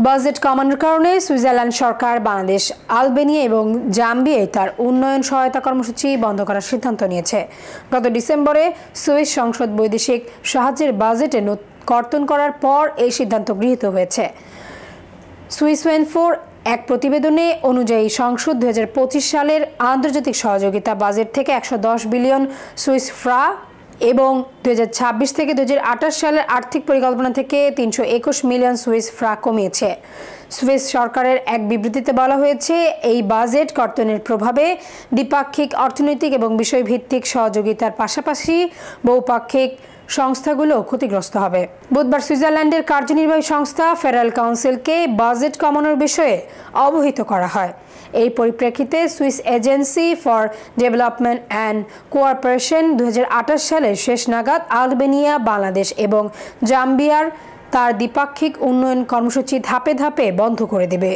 Budget কমানোর কারণে Switzerland সরকার Bangladesh, Albania এবং জাম্বিয়ায় তার উন্নয়ন সহায়তা কর্মসূচি বন্ধ করার সিদ্ধান্ত নিয়েছে। গত ডিসেম্বরে সুইস সংসদ বৈদেশিক সাহায্যের বাজেটে কর্তন করার পর এই সিদ্ধান্ত গৃহীত হয়েছে। সুইস 24 এক প্রতিবেদনে অনুযায়ী সংসদ 2025 সালের আন্তর্জাতিক সহযোগিতা বাজেট থেকে 110 বিলিয়ন সুইস ফ্রা এবং 2026 থেকে 2028 সালের আর্থিক পরিকল্পনা থেকে 321 মিলিয়ন সুইস ফ্রা কমিয়েছে। সুইস সরকারের এক বিবৃতিতে বলা হয়েছে, এই বাজেট কর্তনের প্রভাবে দ্বিপাক্ষিক অর্থনৈতিক এবং বিষয়ভিত্তিক সহযোগিতার পাশাপাশি বহুপাক্ষিক সংস্থাগুলো ক্ষতিগ্রস্ত হবে। বুধবার সুইজারল্যান্ডের কার্যনির্বাহী সংস্থা ফেডারেল কাউন্সিলকে বাজেট কমানোর বিষয়ে অবহিত করা হয়। এই পরিপ্রেক্ষিতে Swiss agency for development and cooperation 2028 সালের শেষ নাগাদ আলবেনিয়া, বাংলাদেশ এবং জাম্বিয়ার তার দ্বিপাক্ষিক উন্নয়ন কর্মসূচি ধাপে ধাপে বন্ধ করে দেবে।